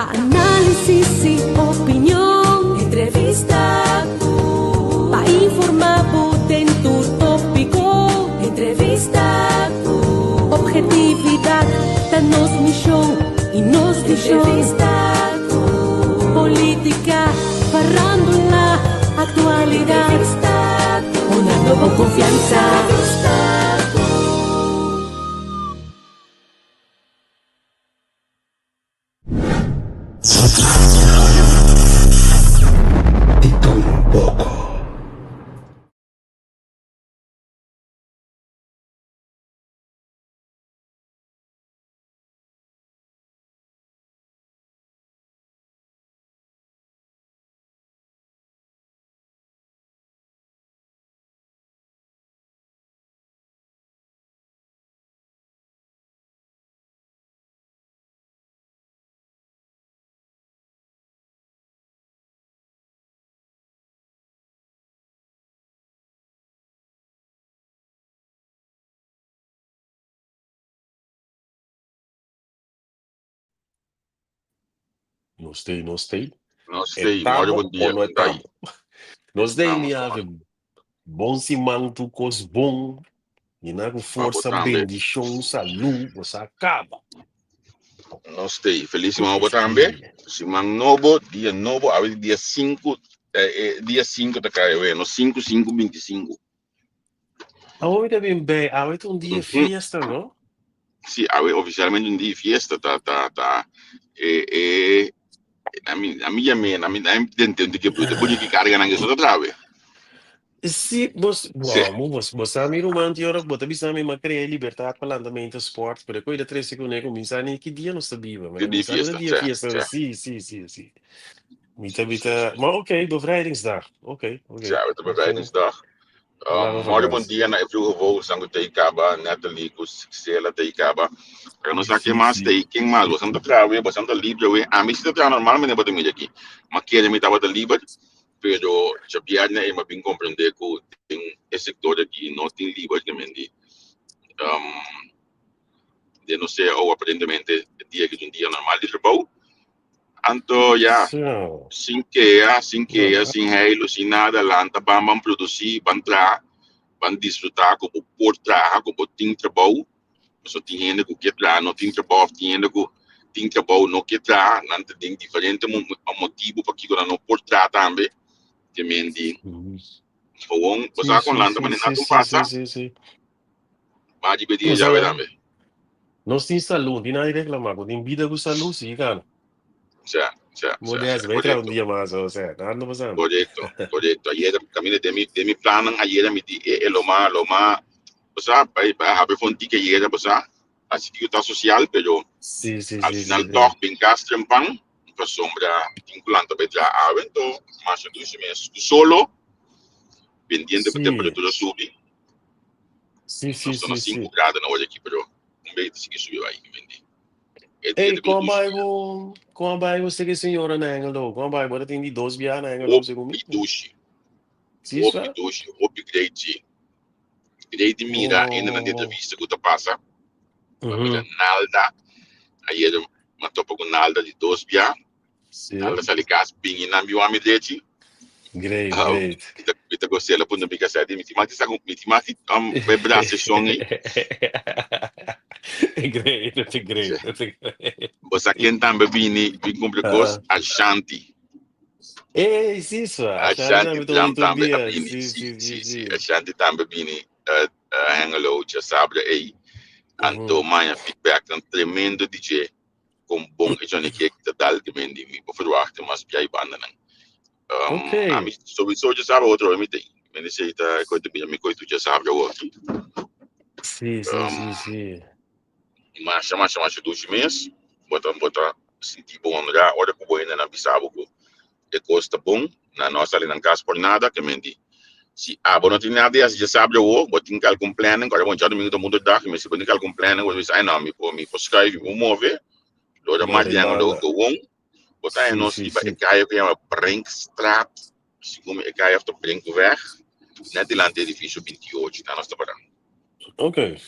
Análisis y opinión, entrevista para informar en tu tópico, entrevista objetividad, danos mi show y nos entrevista política, farándula, actualidad, una nueva confianza. De todo un poco. Não sei. Não sei, Estamos bom dia. ou não estamos? Nós daí Estamos. have bom cimento, cos bom, e na com força, botar bendição, saúde, você acaba. Não sei, feliz semana botambe. Semana novo, dia novo, a dia 5, dia 5 da caio, no 5, 5, 25. Aonde também bem, aonde dia fiesta, não? Sim, oficialmente dia fiesta, tá. A minha tentando que puta, porque que carga na isso outra vez. Sim, você amigo mano, eu bota bisa me macrei liberdade para andamento esporte, para coisa 3 segundos começar nem que dia não sabia, mas Que dia fiesta, dia fiesta, sim. Maar oké, bevrijdingsdag. Oké. Ja, het bevrijdingsdag. Morgen bom dia na vroege voo sangue teikaba Natalie Kusela teikaba. Eu não sei quem mais tem, quem mais você não trabalha, você não livre, a mim se tá normalmente botar mídia aqui. Mas que ele me tava livre, pero já piada é bem compreender que tem esse setor aqui não tem livre que mendi. De não ser ou aparentemente dia que um dia normal de trabalho. Anto já sem reilo, sem nada lá, tá bam produzir, van desfrutar como por trabalhar, como tem trabalho, só tem gente que trabalha, não tem trabalho, tem gente que tem trabalho, não quer trabalhar, não tem diferente motivo para que não por trabalhar também, que mendi. Então, você com lá também não passa, mas de pedir já vai também. Nós temos saúde, não é reclamar, tem vida com saúde, sim, cara. Modesto, vai entrar dia mais, você, não passa. Correto. Ayer caminho de mi plano, ayer me di loma, você vai have fonte que ayer você a seguridade social, pero al final toch bem castrempang, para sombra vinculante para tra evento, mas do mês solo, pendiente da temperatura subir. Sim. 5 graus na hora aqui, pero bem que subir aí, vendi. Ei, como vai você que senhora na Anglo? Como vai? Bora tem de 2 via na Anglo, segundo mim. Sim, upgrade mira ainda na entrevista que tu passa. Nalda, aí ele matou com Nalda de 2 via. Nalda sali gas bem na meu amigo dele. Great. Kita gostei lá punda bica sede, me timati braço sonho. Great. Você quem também vim comprar coisa Ashanti. Isso. Ashanti também sim. Ashanti também vim hangalo já sabe aí. Anto minha feedback um tremendo DJ com bom e Johnny que dal de mendi me por verwachten mas piai banda não. A mim sowieso já sabe outro me tem. Me sei tá coisa bem me coisa já sabe o aqui. Sim. Mas chama dos meses, bota sentir bom já, hora que vou ainda na bisabo que custa bom, na nossa ali não gasta por nada, que mendi. Se não tem nada, já sabe o, bota em algum plano, agora vou já domingo do mundo da, mas se botar algum plano, vou dizer, não, me prescreve, vou mover, logo mais de ano do bom, botar em nós e cai que é uma Brinkstraat, segundo é cai after Brinkweg, net delante do edifício 28, na nossa parada. Ok.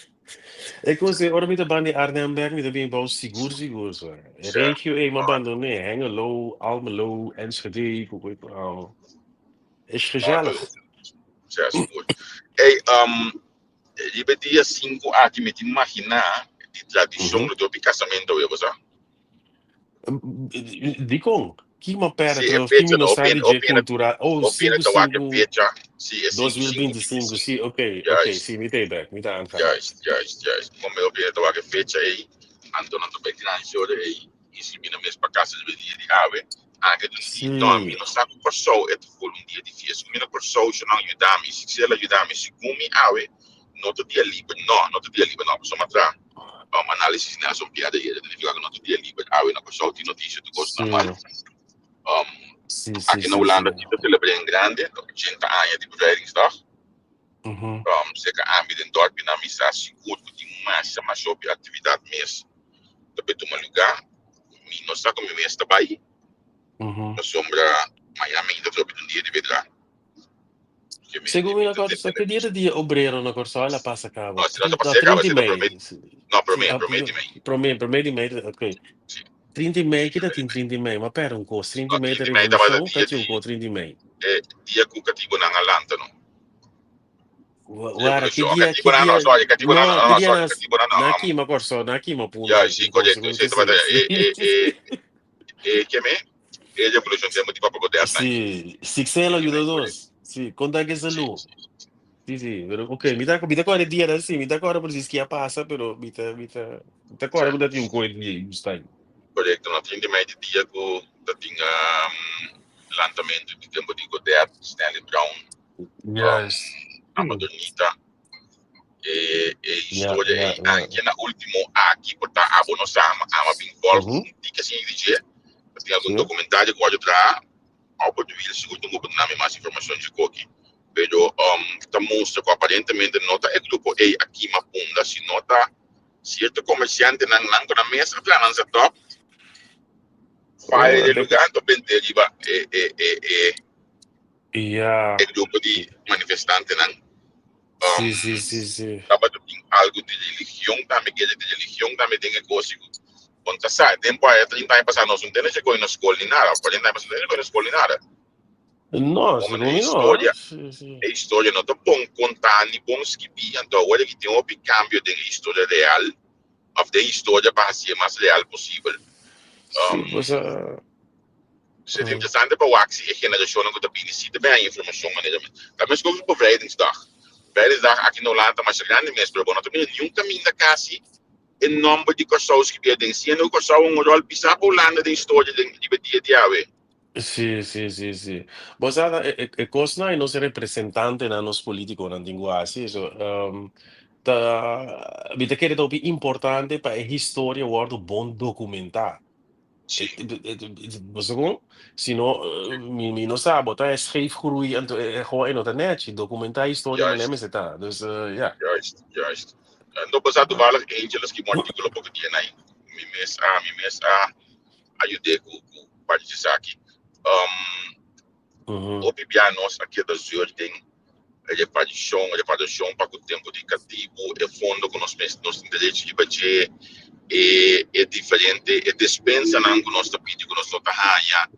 E così, ora mi da bandi Arnhem-Berg, mi da bien bouw sigur zo. Sim. Regio, maar bando nee, Hengelo, Almelo, Enschede, is gezellig. Sim, seguro. Ei, iba dia 5 aqui me imaginar de tradição Mhm. do casamento, eu vou Dicon, Kima Pera se é trouxe, Kimi fecha, não sabe de cultura. Oh, opina da outra 5-5, fecha, se é 2025, 5-5, sim, ok, yes, sim, me dei back, me dá aangaan. yes. Como eu opina da outra fecha aí, então não tô bem financiado aí, e se mina mesmo para casa de dia de ave, anche de dia, não, Sim, mina sabe por só, é full dia de fiesta, mina por só, se não ajudar-me, se ela ajudar-me, se come ave, não tô dia livre, não tô dia livre, não, só matar. Análise na são piada aí, ele fica no outro dia livre, ave na pessoa tem notícia do gosto normal. sim, sim, Aqui na Holanda, tipo, celebrei em grande, 80 anos de beveringsdag. Mhm, Zeker aanbieden in dorp na misa seguro que tem massa mas sobre atividade mesmo. Também tem um lugar, não está com mês também, mhm. na sombra Miami ainda soube um dia de vedrà. Que me Segundo me de ricordo, sta che dia obreiro na Corsola passa a cabo. no, se não No, passei acaba 30 se Mei. promete. Sì, No, sì, promete me. promedi Mei, ok. Sì. 30 Mei, che da 30 Mei, ma per un co', 30 No, Mei da di me estava rivoluzione, dia che c'è un di co' 30 Mei. dia com cativo na Atlanta, no. Guarda, Revolution. che Cativo na no, dia, sorry, cativo na no, che no, dia sorry, cativo na na no. Kima Corso, na Kima Yeah, punto, sì, in co, corretto, secondo sì, te trovate sì, sì. che me? E Revolution tempo di proprio godere na. Sì, Sixelo aiuta dos. Sì, conta che se Sì, lui. sì. Sì, sì, ok, mi da cuore dire sì, mi da cuore per si schia passa, però mi da cuore per dare un cuore di stai. Corretto, no, quindi mai di dia con da tinga l'andamento di tempo di godere, Stanley Brown, Yes. a Madonnita e Yeah, storia yeah, e yeah. anche na ultimo aqui porta a bono sama ama bin vol Mhm. di che si dice perché alcun Sì. documentario che voglio tra a portugese sicuro non può darmi mais informazioni di cochi però sta mostra che apparentemente nota il gruppo E aqui ma punta si nota certo commerciante non ancora messa tra non sa top fare del Beh, lugar ben deriva yeah. il gruppo di manifestanti non Sì, sì, sì, sì. dapat algo de religião também que de religião também tem que coisa quando sai tempo aí 30 anos passar nós não temos que ir na escola nem nada 40 anos passar não temos que ir na escola nem nada No, como secondo me no. Sì, sì. a história não tá bom contar nem bom escrever então olha que tem um cambio de história real of de história para ser mais real possível Sì, pues, seria interessante para o axi a geração que está beneficiando bem a informação management também escolhe para Bevrijdingsdag aqui na Holanda mas grande mesmo pero não também nenhum caminho da casa in number di corsos que viedem sendo corso um rol pisar Holanda de história de dia de ave sì, sì, sì, sì. Bosada e cosa non si rappresentante na nos politico na lingua sì, so, vita che è importante per la storia guardo buon documentare. sì Was gewoon, sino, mi non sa, bota è scheefgroei en gewoon in het net, documentaire historie, maar nemen juist ze daar. Dus ja. juist en dan besa toevallig eentje que um artigo pouco dia na mi mes a ayude com parte de saki Mhm. o bibianos aqui da Zurden ele faz chão para o tempo de cativo e fundo com nos direitos de budget é diferente é dispensa não com nós tapete com nós tá raia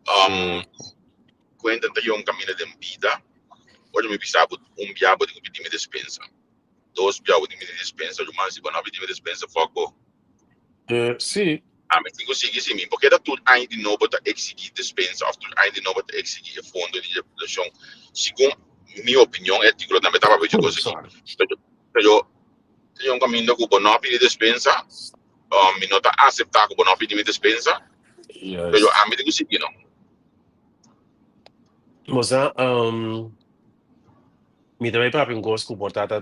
Sì. quando tem um caminho de vida hoje me bisabo biabo de pedir me dispensa dois biabo de me dispensa o mais bom pedir me dispensa foco Sì. a me digo seguir sim porque da tudo ainda não bota exigir dispensa of tudo ainda não bota exigir fundo de população segundo minha opinião é que também estava vendo coisa aqui Sorry. pero tem um caminho que não pedir dispensa me não tá aceitar que não pedir me dispensa pero a Yes. me digo seguir não Mosa, mi também proprio un gosto portata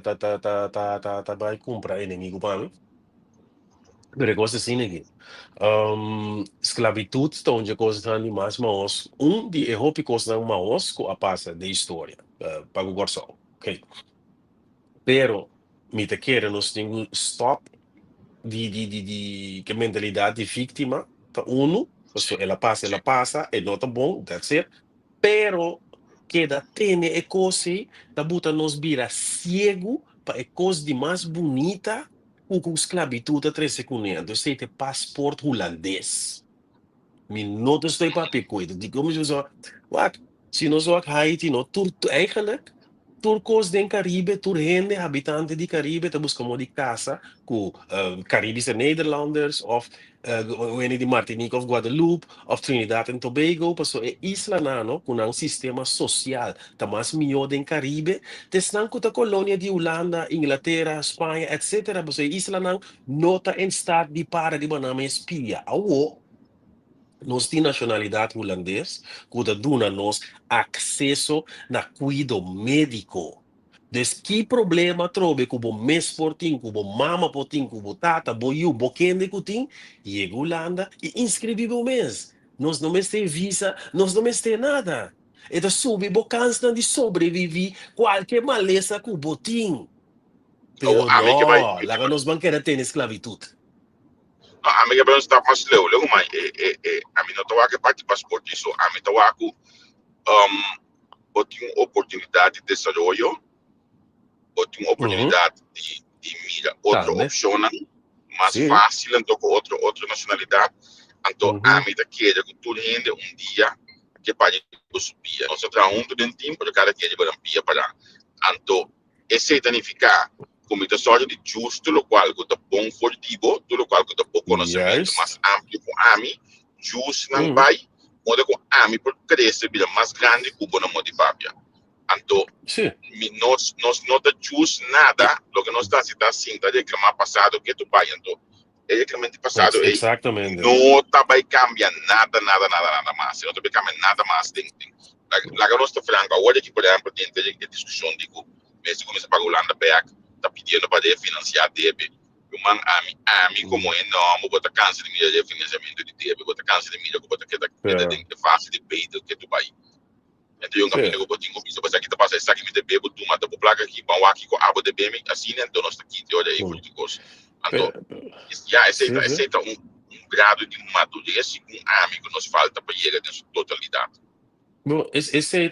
vai comprar inimigo para mim. Per cose assim aqui. Esclavitud, onde coisa tá ali mais maos. De erro coisa não maos com a passa da história. Para o gorso. Ok. Pero, mi te quer nós temos stop que mentalidade de vítima. Tá uno, sim ela passa, e não tá bom, that's it. Pero, queda tem e cose, da buta nos vira cego Europa é coisa de mais bonita com esclavitud a 3 segundos. Esse é passaporte holandês. Não estou para picoito. Digamos se nós vamos Haiti, eigenlijk, turcos do Caribe, turgende, habitantes do Caribe, estamos como de casa com Caribische Nederlanders, of de Martinique of Guadeloupe, of Trinidad and Tobago, passo é isla nano, com um sistema social, tá mais melhor do Caribe, desnan com a colônia de Holanda, Inglaterra, Espanha, etc. Passo é isla nano, nota em estado de para de banana espia. Nós temos nacionalidade holandesa, que dá nos acesso na cuido médico. Des que problema trobe que o mês portim, que o mama portim, que o tata, boiu, boquende que tem, e a Holanda e inscreve o mês. Nós não temos visa, nós não temos nada. E da sube, bocança de sobreviver qualquer maleza que o botim. Pero não, lá nós vamos querer ter esclavitud. A minha brother está mais leu, mas a mim não estou aqui parte passaporte isso, a mim estou aqui botem oportunidade de desenvolvimento, botem oportunidade de mira outra opção, mais fácil então com outra nacionalidade, então a mim daqui que tudo rende dia que pode subir, nós trabalhamos dentro do tempo de cada dia para para, então esse significa como a sorte de justo, lo qual que é bom fortivo, lo qual que é bom conhecimento mais amplo com a mim, justo não vai, onde com a mim por crescer vida mais grande que o bom amor de papia. Então, nós não tá justo nada, lo que nós está assim, tá reclamar passado que tu pai, então, reclamante passado, não tá vai cambiar nada mais, não tá vai cambiar nada mais, lá que nós tá falando, agora que por exemplo, dentro da discussão de que mesmo começa a pagar Holanda está pedindo para financiar DB. A mim como é enorme, bota câncer de mídia de financiamento de DB, bota câncer de mídia, bota que é fácil de peito que tu vai. Então, eu caminho com o botinho, mas aqui tá passando essa aqui, me DB, tu mata por placa aqui, bom aqui com a DB, assim, então nós tá aqui, olha aí, políticos. Então, já aceita grado de madurez com a mim que nos falta para chegar nessa totalidade. Bom, esse é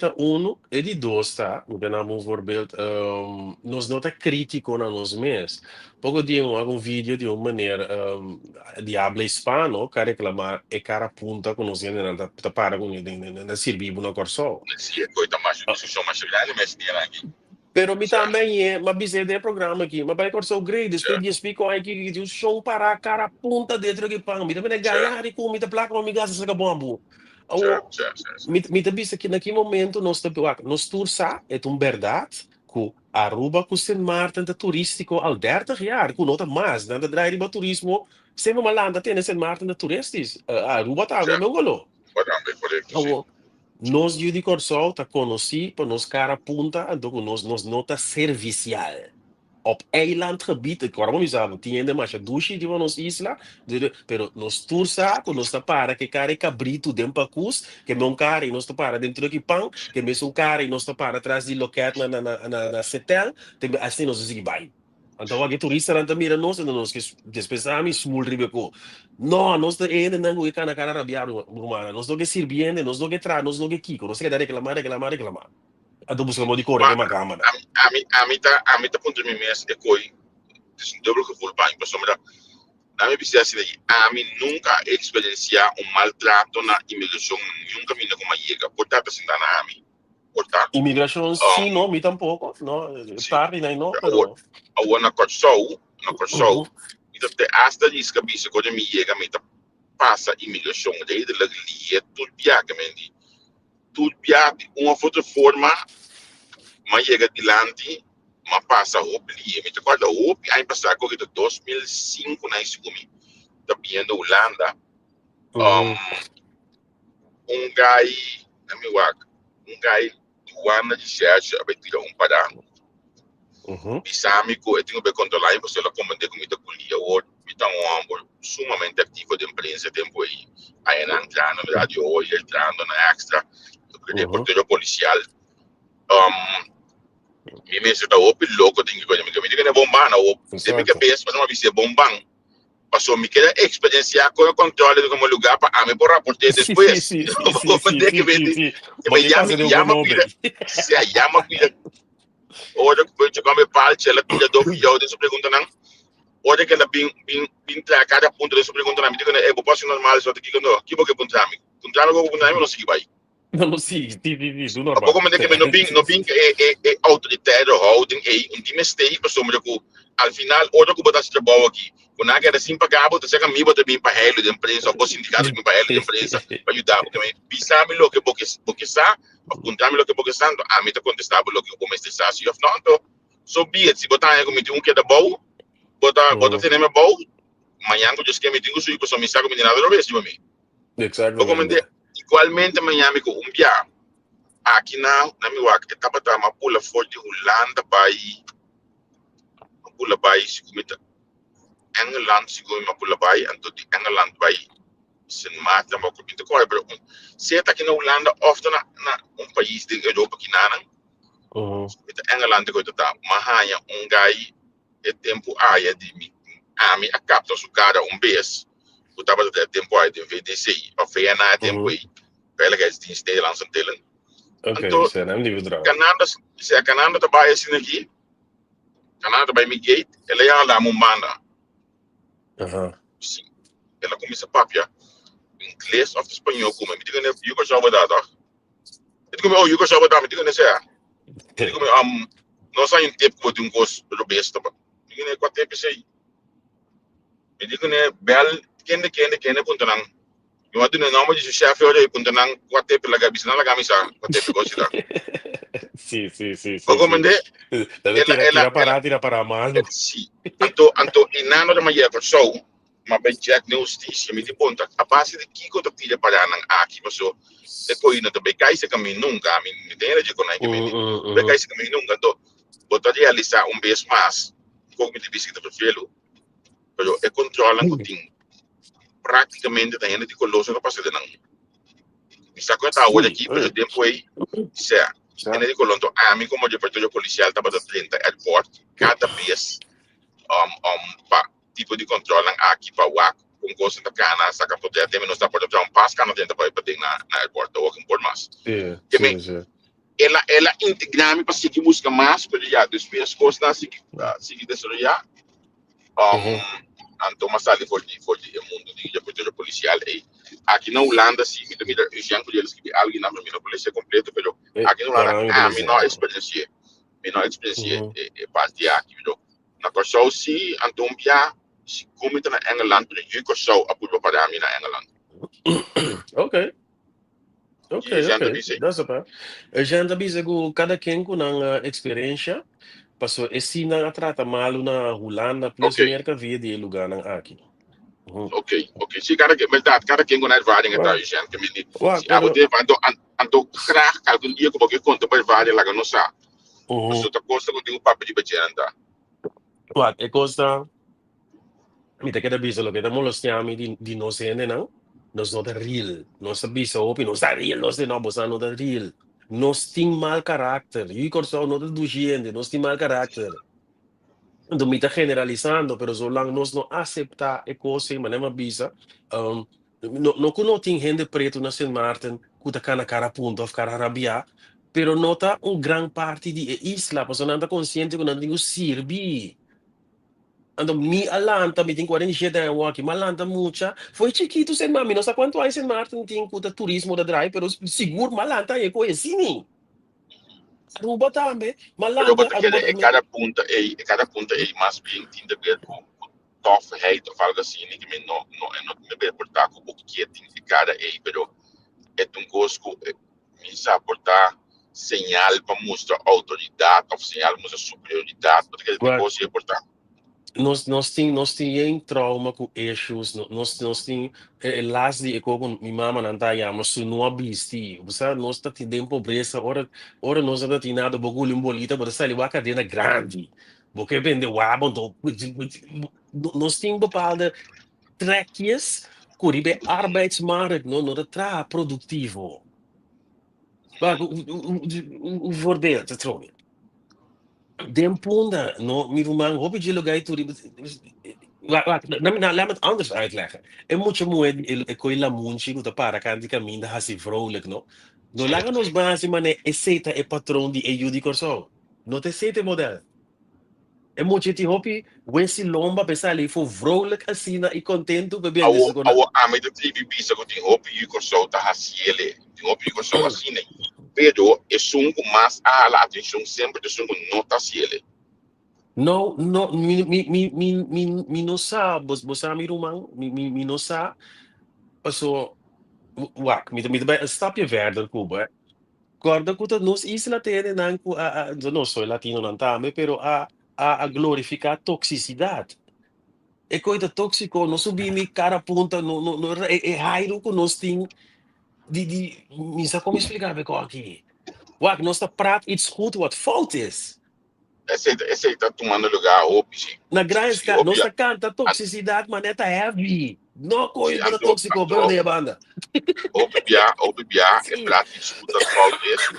e de dois, tá? Vamos voorbeeld, nós não tá crítico na nós mesmos. Pouco dia um vídeo de uma maneira de habla hispano, que reclamar e cara punta com nós ainda tá para com na servir no corso. Sim, é coisa mais discussão mais grande, mas tem aqui. Pero mi também é, mas bize de programa aqui, mas vai corso grade, depois de explico aqui que o som para a cara punta dentro que pang, mi também é ganhar e com mi tá placa, mi gasta sa bombo. Me disse que naquele momento nós tursa é verdade que Aruba com Sint Maarten de turístico al 30 jaar, que nota mais, né, da drive de turismo, sempre malanda tem Sint Maarten de turistas, Aruba tá agora golo. Nós de corso tá conheci para nos cara punta, então nós nota servicial. Op eilandgebied, agora vamos usar, tinha mais a duche de nos isla, pero nos tursa, com nos para que cara cabrito dentro para cus, que não cara e nos para dentro do pão, que mesmo cara e nos para atrás de loquete na setel, assim nós se vai. Então aqui turista não mira nós que despesamos small ribeco. Não, nós ainda não que na cara rabiar, nós não que sirviente, nós não que tra, nós não que kiko, nós que dar reclamar. Então buscamos de correr uma câmera. A mim tá ponto de mim é coi. Isso dobro que vou para impressão na minha visão assim, a mim nunca experienciar maltrato na imigração, nunca me como chega. Portanto assim na mim. Portanto. Imigração sim, não, me tampouco, não. Tarde não, pero. Agora na corso, então te hasta diz que bisa quando me chega me tá passa imigração, daí de leglia tudo piamente. Tudo piamente uma outra forma mas chega adiante, mas passa o pli, me recorda o pli, aí passa agora de 2005 na escomi, também na Holanda, um gai do ano de Sérgio, vai tirar parado, bisâmico, eu tenho que controlar, e você lá comandei com muita colia, ou então sumamente ativo de imprensa, tempo aí entrando na rádio, hoje entrando na extra, reporteiro policial, me mesmo tá open louco tem que coisa me diga que é bombando ou se me que pensa fazer uma visita bombando passou me quer experienciar com o controle de como lugar para me por reportar depois vou ter que ver me llama cuida Ora que come parte ela pilla do fio dessa pergunta não. Ora que ela bin tra cada ponto dessa pergunta não. Me diga é posso normal só que não. Que porque punta me. Punta me go punta me não sei vai. Não, sim, do A pouco normal. me que no bin é autoritário holding é time stay para sombra que al final ora que botar trabalho aqui. Quando a guerra sim pagar botar chega me botar bem para hello de empresa ou sindicato me para hello de empresa para ajudar porque me pisar me lo que porque sa apuntar me lo que porque santo a mim tá contestável lo que como este sa se of não so be it se botar como me que da bom botar ter me bom amanhã que eu já me digo sui pessoa me sabe me nada do vez me Exactamente. igualmente amanhã me com dia aqui na minha wak etapa tá uma pula forte Holanda pula bai se comita Engeland se come uma pula bai anto di Engeland bai sen mata ma comita ko pero se tá aqui na Holanda ofta na país de Europa que nana Engeland ko tá mahanya gai e tempo aia de mi ami a capta su cara vez o tava de tempo aí de VDC a feia na tempo aí pela que é de Nederlands en delen Ok, se nem livre draw. Canada se a Canada tá bai assim aqui Canada bai mi gate ela ia lá mumanda sim ela começa a papia inglês of espanhol como me diga né Yugo já vai dar me diga oh Yugo já vai dar me diga né se me diga nós aí tempo que um gosto do besta me diga né quanto tempo sei me diga né bel kende punta nang eu ado não mas o chefe olha punta nang quanto tempo laga bisna laga misa quanto tempo gosta Sì. como me Tira para mal. sì anto inano da maia per so ma ben Jack News ti mi di ponta a base di Kiko da tira para nang aqui so depois não também cai se caminho nunca a mim me tem de com aí que me be cai se caminho nunca então botar realizar vez mais como me disse que prefiro pero é controlan o ting praticamente da gente de colosso da passada não me sacou tá hoje aqui por tempo aí se ele colonto a mim como de patrulha policial tava da 30 airport cada vez pa tipo de controle aqui para o com gosto da cana saca poder até menos da porta um pass cana dentro para ter na airport ou com por mais Sim. ela integrame para seguir busca mais para já dos meus costas seguir desarrollar então mas ali foi o mundo de patrulha policial aí aqui na Holanda sim me eu já conheço eles que alguém na minha polícia completo pero aqui na Holanda a menor experiência é parte aqui na Kosovo sim então já se como na Engeland para o Kosovo a por para mim na Engeland Ok. That's okay. Já anda bisago cada quem com a experiência passou esse na trata malo na Holanda plus merca via de lugar na aqui. Ok. Sim, cada quem com a ervaring é tal, gente, que me diz. Se a você vai então graag algum dia que você conta para ervaring lá no sa. Mas outra coisa que eu papo de bechanda. É coisa mi te queda bisa lo que estamos los chiami di no se não? Nós não é real. Nós bisa opi, nós é real, nós não bosa não é real. Nós tem mal caráter. E corso não é do gente, nós tem mal caráter. Então me tá generalizando, pero so lang nós não aceitar e coisa, mas não bisa. Não que tem gente preto na Saint Martin, que tá na cara punto of cara rabia, pero nota grande parte de isla, porque não tá consciente que não tem o sirbi. Ando mi alanta mi tin 47 anos aqui, mas alanta mucha. Foi chiquito sem mami, não sei quanto anos em Martin tem cuta turismo da drive, pero seguro malanta é conhecido. Aruba também, malanta. Cada punta é mais bem tinha a ver com tougheid of algo assim, que me não me ver portar com o que tem cada pero é gosto me sabe portar señal para mostrar autoridade, ou señal para mostrar superioridade, porque é negócio é portar. Nós temos trauma com issues, nós temos las de com minha mama não tá aí, mas não abisti, você nós tá tendo pobreza, ora nós tá tendo nada bagulho bolita, mas sai uma cadeia grande, porque vende wabo, nós temos bepaalde trekjes, curibe arbeidsmarkt, não tra productivo. Maar o voorbeeld, trouwens. Dempunda, no, mi man hoop je lugar tu laat me het anders uitleggen. En moet je moe koi la munchi ku para kanti kamin da hasi vrolijk no. No laga nos base mane eseta e patrão di e judi corso. não te sente modelo. É muito de hopi, wensi lomba, pensar ali, foi vrolijk assim, e contento, bebendo isso. A mim da TV bisa que tem hopi e com solta raciele, tem hopi e com solta assim, né? Pero é sungo mais a la atenção sempre de sungo nota ciele. Não, não, mi não sabe, você sabe, irmão, mi não sabe, passou, wak, mi também está pe verder Cuba. Guarda que nos isla tem não, não sou latino não também, pero a glorificar toxicidade. É coisa tóxico, não subir mi cara punta, é raio que nós tem me sabe como explicar bem aqui. Wak, nós está praat iets goed wat fout is. Esse está tomando lugar hopi. Na grande escala, nós está canta toxicidade, mas neta heavy. Não coisa para tóxico, bem banda. Obibia é praat iets goed dat fout is.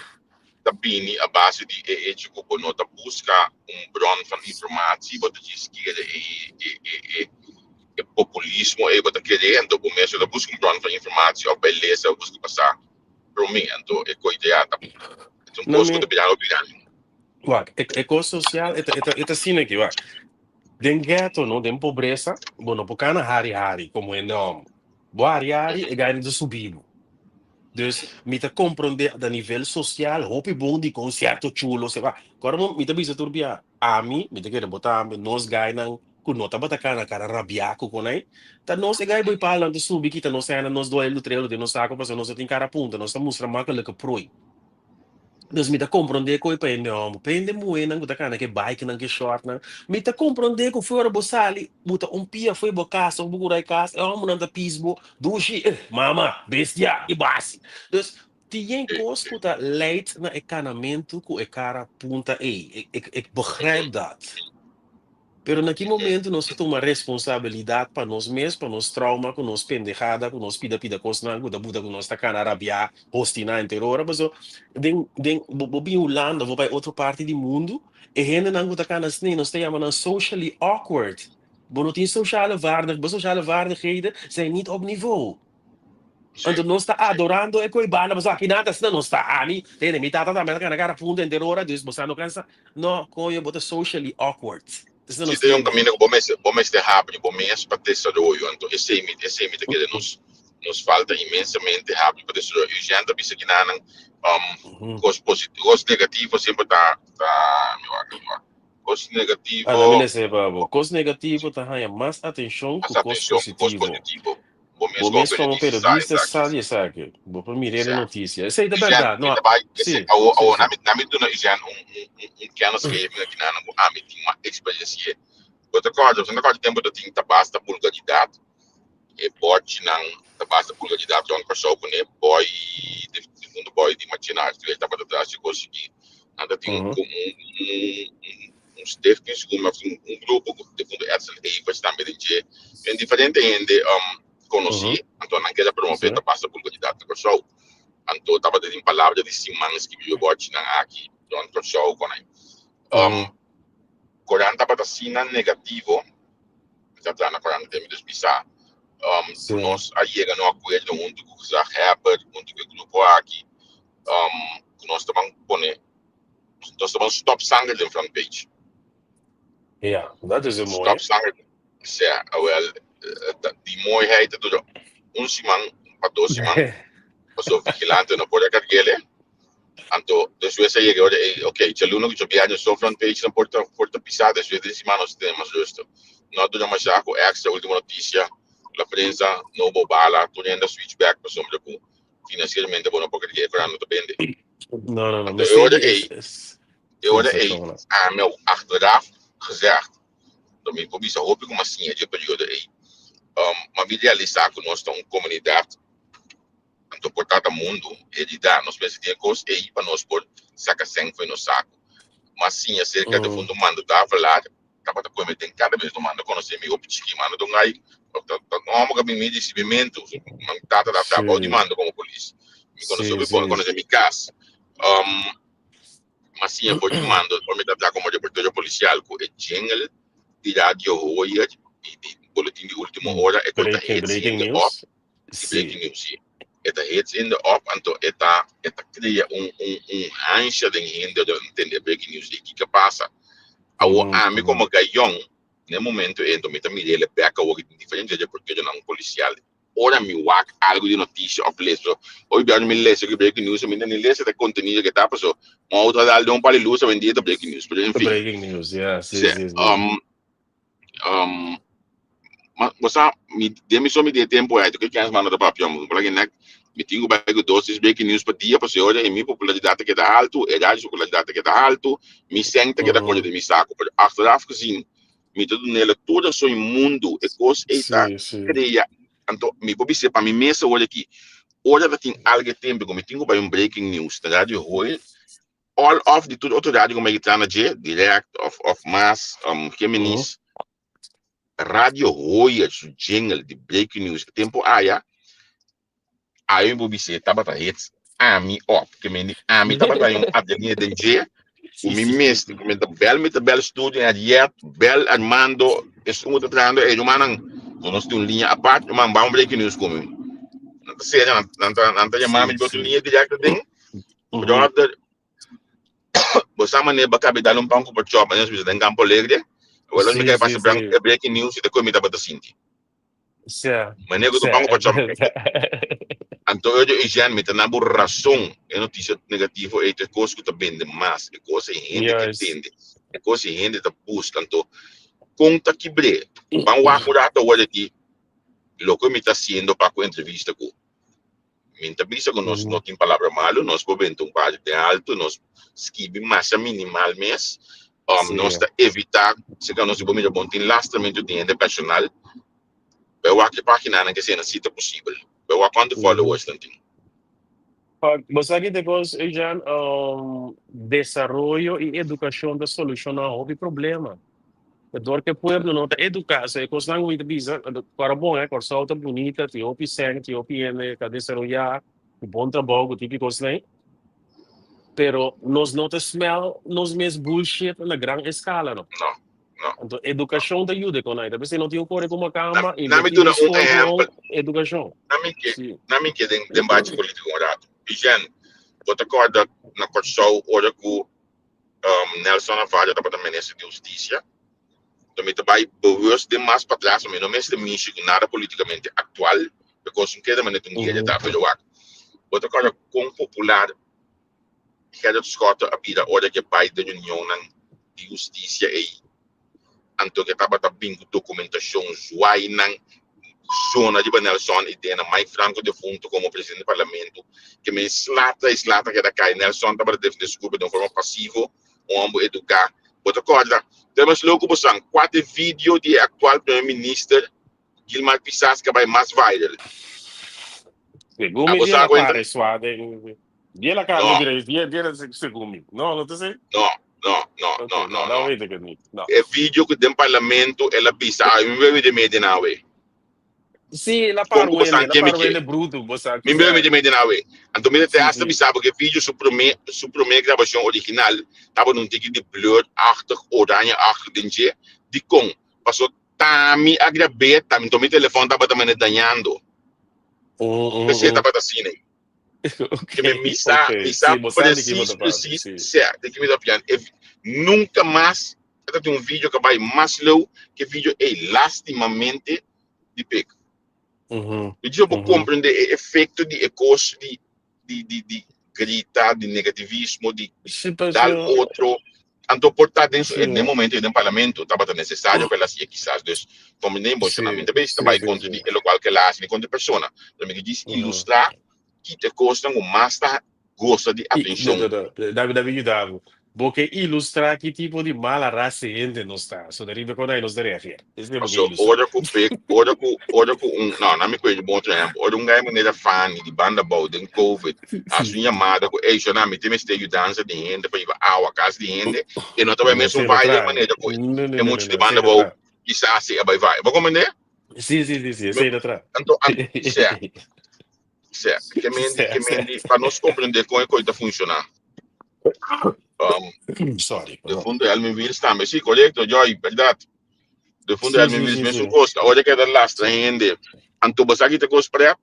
Bini a base de ético por nota busca bron van informatie wat de esquerda e populismo e wat querendo por meio da busca bron van informatie of beleza busca passar por mim então é coisa então busca de bilhar obrigado. Wak, eco social é assim aqui, wak. Den ghetto, não, den pobreza, bueno, por cana hari como é não. Boa hari é ganho de subido. Dus me te compreender a nível social, hope bom de concerto chulo, se va. Agora me te bisa turbia. A mim, me te quero botar nós ganham com nota batacana cara rabiaco com aí. Tá nós ganha boi pala de subir que tá nós ainda nós dois no treino de nós saco para nós tem cara punta, nós mostra macaco proi. Dus me te compreender que para não, pende moena com cara que bike não que short não. Me te compreender que fora bosali, buta pia foi bocasa, bucurai casa, é uma nanda pisbo, dushi, mama, bestia e base. Dus tem coisas que tá leidt na encanamento que é cara punta ik begrijp dat. Pero naquele momento nós temos uma responsabilidade para nós mesmos, para nós trauma, com nós pendejada, com nós pida coisa, com da buda com nós tá cana rabia, hostina inteira, mas vou bem Holanda, vou para outra parte do mundo, e gente não tá cana assim, nós temos socially awkward. Bom, não tem sociale vaardigheden zijn niet op niveau. Então nós está adorando e coi bana, mas aqui nada se não está ali, tem me tata também na cara punta inteira, dus você não cansa, não, coi bota socially awkward. Se tem caminho que bom este rápido, bom mês para ter desarrollo, então esse é que nos falta imensamente rápido para desarrollo. E já anda bisa que não, coisas positivos, coisas negativos sempre tá coisas negativos. Ah, não me lembro, babo. Coisas negativas tá ganha mais atenção que coisas positivas. Bom mês como periodista sabe sabe. Vou primeiro notícia. Essa é da verdade, não? Sim. Na mim do já pequeno schema que não há uma experiência. Outra coisa tempo do tinha basta vulgaridade. E pode não basta vulgaridade de uma pessoa com ele boy de fundo boy de machinar que ele estava atrás de conseguir. Nada tem Steve que grupo de fundo Edson e vai estar meio em diferente gente conheci, então naquela promover a basta vulgaridade do show. Então estava dando palavras de semanas que eu gosto aqui do show com ele. Quando estava assim negativo, já está na quando tem medos bizarros. Nós aí chegamos a acordo junto com o Zach Herbert, junto com o grupo aqui. Nós estamos stop sanger de front page. Ja, dat is een mooie. Stop sanger, ja, wel, die mooiheid door man, para 12 man, so vigilante no puede cargarle. Anto, después se llega, ok, c'è l'uno che viaggia sul front page, non porta pisata, después de semana nos tenemos justo. No duramos já com extra última notícia, la prensa, no bobala, tu ainda switchback, por sombra com financeiramente bom porque ele é não depende. Não. Eu olhei, meu achteraf gezegd, dat mijn publieke hoop ik om assim de periode maar we realizar que nós estamos comunidade então portanto mundo ele dá nós pensamos que é para nós por saca sangue foi no saco mas sim acerca do fundo mando tá falar tava da coisa tem cada vez do mando conhecer meu pichique mando do ngai não amo que me discipimento man tata da trabalho de mando como polícia me conhecer minha casa mas sim eu de mando por me dar como reporteiro policial com o jingle de rádio hoje e boletim de última hora é breaking news. Breaking news. Esta hits in de op, então esta cria ansia de gente de entender breaking news e que passa. A mim como gaião, no momento então me também ele pega o que diferente porque eu não um policial. Ora me wak algo de notícia ou leso. Hoje eu me leio que breaking news, me não leio esse conteúdo que tá passou. Uma outra dá um para luz a vender breaking news, por enfim. Breaking news, yeah, sim. Mas você me demissão me de tempo aí, que as manas da papel, porque né, me tenho bago dosis breaking news para dia para senhora e minha popularidade que dá alto, idade popularidade que dá alto, me senta que dá coisa de me saco, por achteraf gezien, me tudo nela toda so mundo e coisa está cria. Então, me vou dizer para mim mesmo olha aqui, olha que tem algo tempo como tenho para breaking news, na rádio hoje, all of the tudo outro rádio como é que tá na direct of mass, Geminis. Radio hoje o jingle de breaking news tempo aí eu vou dizer tava tá hits a mim que me a mim tava tá a linha de dia o me mesmo com a bel estúdio a diet bel Armando estou tratando e humanan nós temos linha a parte uma bom breaking news comigo não sei não tá chamando de outra linha direta tem brother você maneira para caber dar pão para chop mas você tem campo alegre Well, me quer passar breaking news e depois me dá para sentir. Mas nego do banco para chamar. Então eu já me tenho uma razão é notícia negativa é que coisa que tá vende mais, é coisa que gente que entende, é coisa que gente tá buscando. Então conta que bre, vamos acordar hoje aqui, lo que me está haciendo para com entrevista com. Me entrevista com nós não tem palavra malo, nós podemos um par de alto, nós escrever massa minimal mês. Nós está evitar se que nós vamos bom tem lastramento de renda personal eu acho que página que seja cita possível eu acho quando followers tem você aqui depois já desarrollo e educação da solução ao problema porque o povo não está educado se coisa não muito bisa para bom é coisa outra bonita tem opção tem opinião que desarrollar um bom trabalho tipo coisa né pero nós não smell nós mesmos bullshit na grande escala não então educação da ajuda com nada você não tem o corre como cama e não me dá um exemplo educação não me quer debate político morado e já outra coisa na coisa hora que Nelson Navarro da Ministra de Justiça também vai bewust de mais para trás mas não mesmo de nada politicamente atual porque não quer maneira um dia de estar pelo outra coisa com popular Gerrit Scott a vida hora que pai da União de Justiça aí então que estava também documentação zuai na zona de Nelson e tem Mike Franco defunto como presidente do parlamento que me slata que da cai Nelson estava defendendo desculpa de forma passiva homem educar outra coisa temos logo possan 4 vídeos de atual primeiro-ministro Gilmar Pissas que vai mais viral segundo me dia para suave dia la carne dia segundo não te sei não é que não é vídeo que do parlamento ela pisa me veio de meio na we sim la parwele bruto você me veio de meio na we então me te hasta sabe que vídeo su primeira gravação original tava num tique de blur agtig oranje agtig dinge de com passou tami agrabet tami então meu telefone tava também danhando você tava assim né que me misa preciso certo que me dá piano nunca mais tem um vídeo que vai mais low que vídeo é lastimamente de pico e eu vou compreender o efeito de ecos de grita de negativismo de dar outro então portar dentro no momento do parlamento estava necessário para assim quizás dus como nem emocionalmente bem estava contra de local que lá assim contra persona então me diz ilustrar que te custa mais gosta de atenção David porque ilustrar que tipo de mala raça gente não está so deriva quando aí nos derefia ora com não me conheço bom tempo ora gajo maneira fan de banda boa de covid a sua chamada com ei chama me tem este ajudança de gente para ir a casa de gente e não também mesmo vai de maneira com é muito de banda boa quizás se vai vou compreender sim sei atrás então certo que me para nós compreender como é que está funcionar sorry de fundo de Almenville também sim correto Joy verdade de fundo de Almenville mesmo costa olha que é da lastra gente então você aqui te costa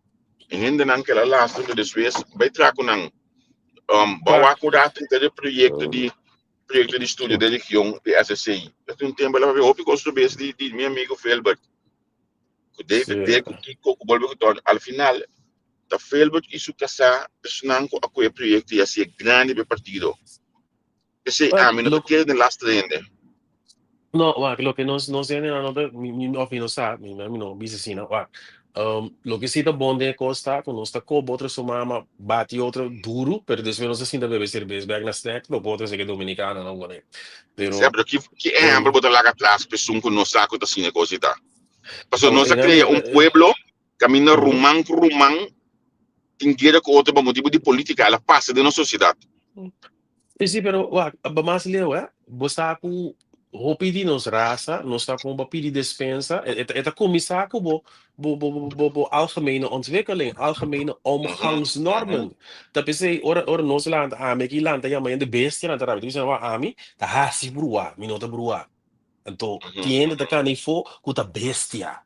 En gente nan que la last de después vai traco nan bawa cuidado de proyecto de estudio de região de SSI. É tempo ela vai ver o base de meu amigo Felbert. Que de que bolbe que al final da Felbert isso que essa personagem com o projeto ia ser grande para partido. Esse não te quer de last rende. No, lo que nos tiene mi opinión sa, mi no bisesina, lo que sí está bom de costa, con nuestra cobo otro su mama bati otro duro, pero después no se siente beber cerveza, bag na snack, lo otro se que dominicana não gone. Pero sempre que é ample botar lá atrás, pessoa com não saco da cine coisa tá. Porque nós cria pueblo, camina rumang, tingueira com outro motivo de política, ela passa de nossa sociedade. Sí, pero mas leo, bosta com roupa de nos raça, nós está com uma pili dispensa, eta commissar com bo algemene ontwikkeling, algemene omgangsnormen. Dat is ora nos land que land ja maar in de bestie land daar, dus nou ami, da hasi brua, minota brua. Então, tiende da canifo com a bestia.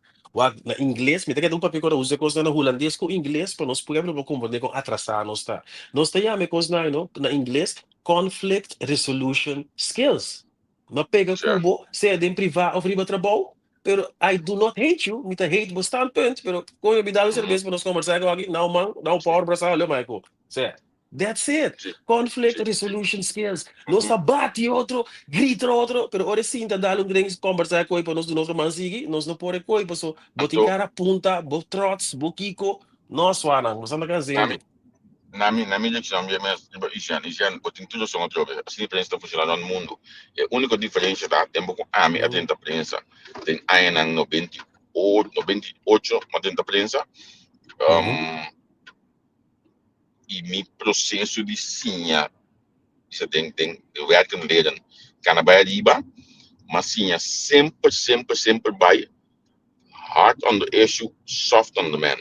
Na inglês, me tem que papel que usa coisa na holandês com inglês para nós podermos compreender com atrasar nós tá. Nós tá já me coisa na inglês conflict resolution skills. Não pega cubo, seja de privado ou riba trabalho, pero I do not hate you, me tá hate bastante ponto, pero com eu me dá o serviço para nós conversar com alguém, não man, não power braçar, olha Michael, certo? That's it. Conflict resolution skills. Nós tá bate outro, grita outro, pero ora sim tá dando grandes conversar com ele para nós do nosso mansigi, nós não pode coi, passo botin cara punta, bo trots, bo kiko, nós wanang, nós anda canzendo. Na minha direção, Isian, botin tudo são outro, assim a prensa está funcionando no mundo. É a única diferença da tempo com a minha atenta prensa, tem aí na 98, atenta prensa. E meu processo de sinha, isso tem werken leren, kan bij riba, mas sinha sempre vai hard on the issue, soft on the man.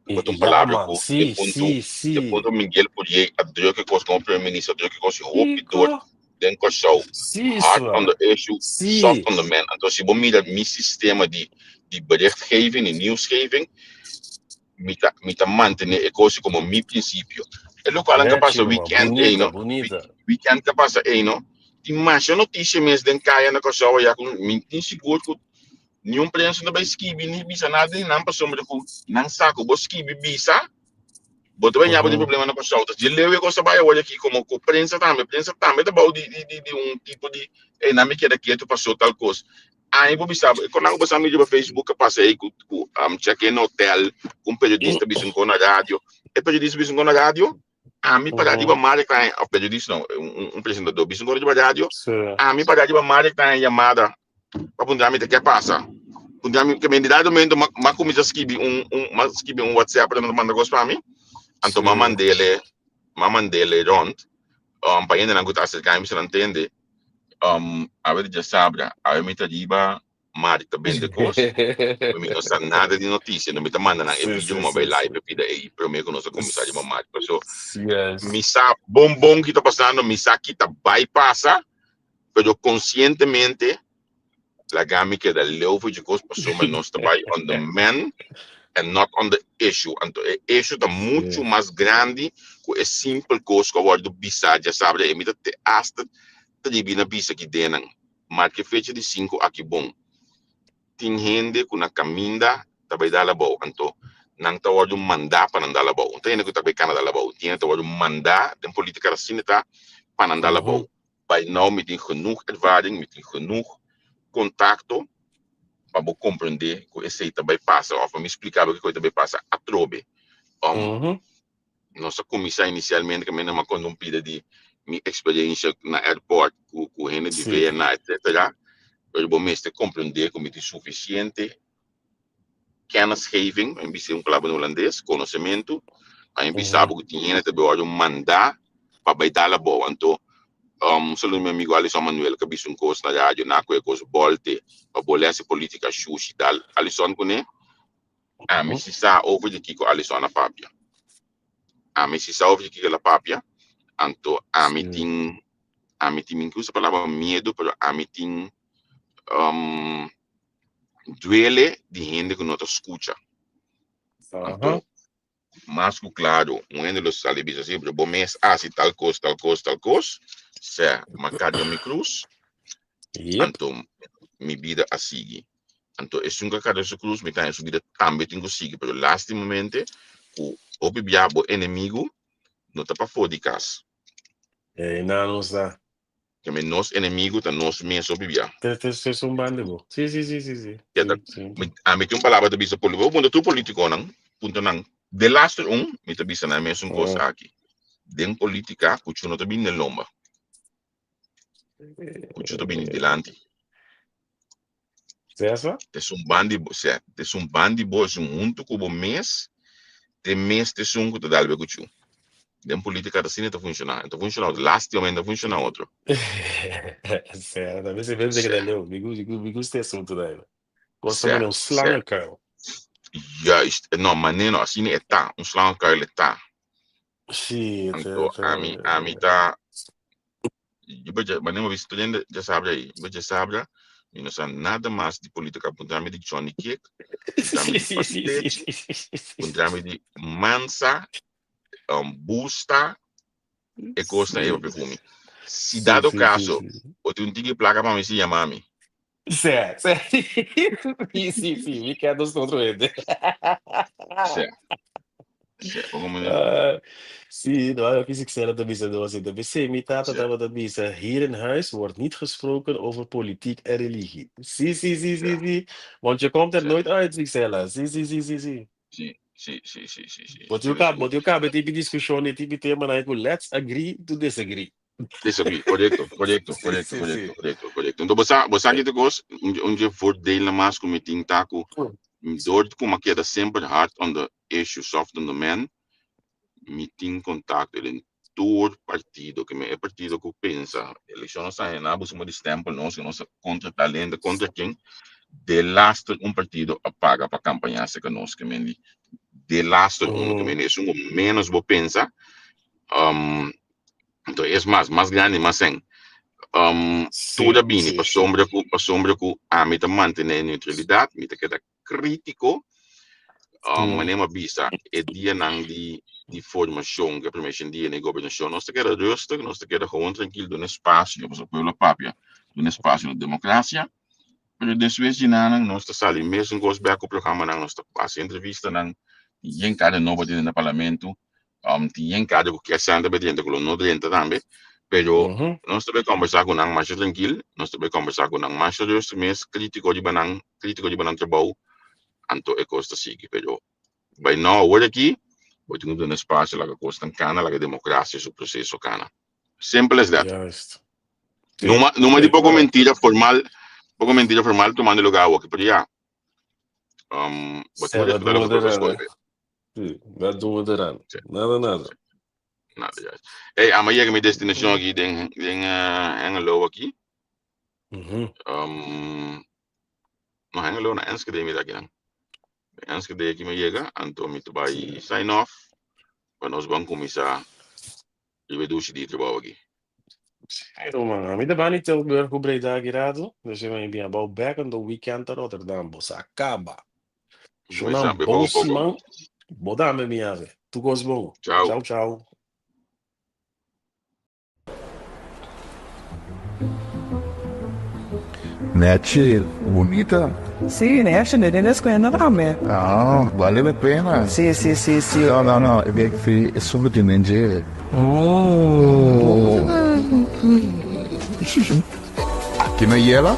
Met een palavra com de ponto Miguel podia a drukke kost como primeiro-ministro, a drukke kost hoop door den korsou. Hard on the issue, soft on the man. Então se bom mira meu sistema de berichtgeving, de nieuwsgeving, mita mantener a coisa como meu princípio. É o qual anda passa weekend, weekend que passa, mas a notícia mesmo den caia na coisa já com muito seguro que nenhum prensa não vai esquivar nem bisa nada nem não passou mas com não saco vou esquivar bisa, botar bem tem problema na coisa outra. De leu e coisa vai olha aqui como com prensa também tá bom de tipo de não me quer aqui tu passou tal coisa. Aí vou bisa quando eu passar mídia no Facebook passei com check in hotel com periodista bisa com na rádio e periodista bisa com na rádio a mim para de marca o periodista não apresentador bisa com na rádio a mim para de marca chamada para puntamento que passa puntamento que me dá momento mas como já escrevi um WhatsApp para mandar coisa para mim então mandele rond para ainda não gostar se cai me não entende a ver já sabe a mim tá diba Mari também de coisa me não sabe nada de notícia não me tá mandando em vídeo mobile live pida aí para mim com nosso comissário Mari pessoal me sabe bom que tá passando me sabe que tá bypassa pero conscientemente la gami que da leuvo de coisa passou mas não está by on the man and not on the issue. Então, o issue está muito mais grande que a simples coisa que agora do bisa, já sabe, emita te hasta te divina bisa que denan. Mas que fecha de 5 aqui bom. Tem gente que na caminda também dá la boa. Então, não está agora mandar para andar la boa. Então, ainda que também Canadá la boa. Tem agora mandar tem política assim tá para andar la boa. By now, me tem genoeg ervaring, me tem genoeg contato para compreender que esse também passa, ou para me explicar o que também passa a trobe. Nossa comissão inicialmente que me não quando pida de minha experiência na airport com gente de Viena, etc. Eu vou mesmo compreender que me tem suficiente kennisgeving, em vez de palavra holandês, conhecimento, em vez de que tinha também mandar para baitar a boa. Então solo meu amigo Alisson Manuel que bisu coisa na rádio na coisa volte para bolar essa política xuxa e tal Alisson com me se sa over de Kiko Alisson na papia me se sa over de Kiko la papia anto me tem que usa a palavra medo pero me tem duele de gente que não te escuta então Mas claro, um de los salibis assim, pero bom mês, se tal coisa, se marcado mi cruz, Yep. então mi vida a seguir. Então, é um cada cruz, me tá vida também tenho seguir, pero lastimamente, o biabo inimigo não tá para fora de casa. Não está. Que nosso inimigo tá nosso mesmo o biabo. É um bando. Sim. A mim tem uma palavra de bisa político, quando tu político não, ponto não. De last me tá bisa na mesma coisa aqui. Den política, cucho não tá bem na lomba. Cucho tá bem delante. Certo? É um bandi bo, é muito como mês, tem mês de sunco de dalbe cucho. Den política assim não tá funcionando. Tá funcionando, last year ainda funciona outro. Certo, talvez você veja que daí eu me gusta esse assunto daí. Gosta de um slang curl. Ja, não, mas não, assim é tá, slang curl é tá. Sim, então a mim tá. Mas não visto já sabe aí, já sabe, e não sabe nada mais de política, apontar-me de Johnny Cake, apontar-me de Mansa, Busta, e coisa aí o perfume. Se dado o caso, eu tenho que placa para me se chamar me. Certo. Sim, me quer dos controles. Certo. Zie, nou, kies ik zelf de bisa door de wc-mitaat dat de bisa. Hier in huis wordt niet gesproken over politiek en religie. Zie. Want je komt er nooit uit, zichzelf. Zie. But you can be die discussie, die thema, na let's agree to disagree. Disagree, correcto. Então, você aqui onde voordelen mas com meeting taco, door como que sempre hard on the issues of the man, meeting contato ele todo partido que é partido que pensa, eleições sai na busca de tempo nós contra talento, contra quem de last partido apaga para campanhar se que nós que me de last que me é menos vou pensar, então é mais grande, mais sem. Tudo bem, para sombra que a mim manter neutralidade, me queda crítico, mas nem uma vista é dia não de formação que a primeira dia na governação, nós queda rustig, nós queda gewoon tranquilo, do espaço, para o povo papia, do espaço na democracia, mas desse vez de nada, nós estamos ali mesmo com os becos programa, nós estamos fazendo entrevista, tem cada novo dentro do parlamento, tem cada que é santa dentro do não dentro também. Pero nós também conversar com nang mais tranquilo, nós também conversar com nang mais justo, mas crítico de banang trabalho, anto é costa sigue, pero by now hoje aqui, vou ter um espaço lá que costa cana, lá que democracia o processo cana. Simple as that. Numa de pouco mentira formal tomando lugar aqui, pero já. Wat doen we eraan? Nada. Nada, juist. Hey, amanhã que minha destinação aqui tem Hengelo aqui. Não Hengelo na Enschede me daqui não. Enschede aqui me chega, então me vai sign off. Para nós vamos começar a ver de trabalho aqui. Man, me dá niet Tilburg hoe breed daar gerado. Dus je bent bien bouw back on the weekend in Rotterdam, bossa acaba. Jonam Bosman, bodame me ave. Tu goes bom. Ciao. Nete, bonita. Sì, ne esce nelle scuole da me. Ah, vale a pena. Sì. No, è solo di mangiare. Aqui na Yela,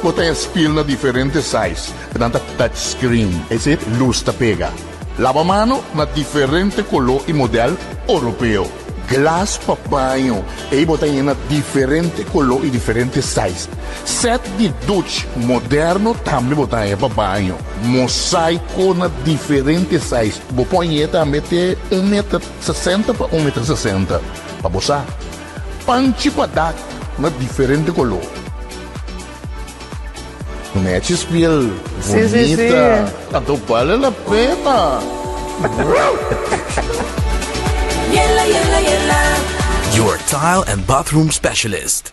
botei a spilna differente size, tanta touchscreen, e se luz ta pega. Lavamano na differente color e modelo europeo. Glass pa banho, e botei na differente color e differente size. Set de douche moderno também botei pa banho. Mosaico na differente size. Vou pôr também ter 1,60 m para 1,60 m. Para botar. Panchi pa dar na differente color. Mete spiel. Bonita. Então vale a pena. Yella. Your tile and bathroom specialist.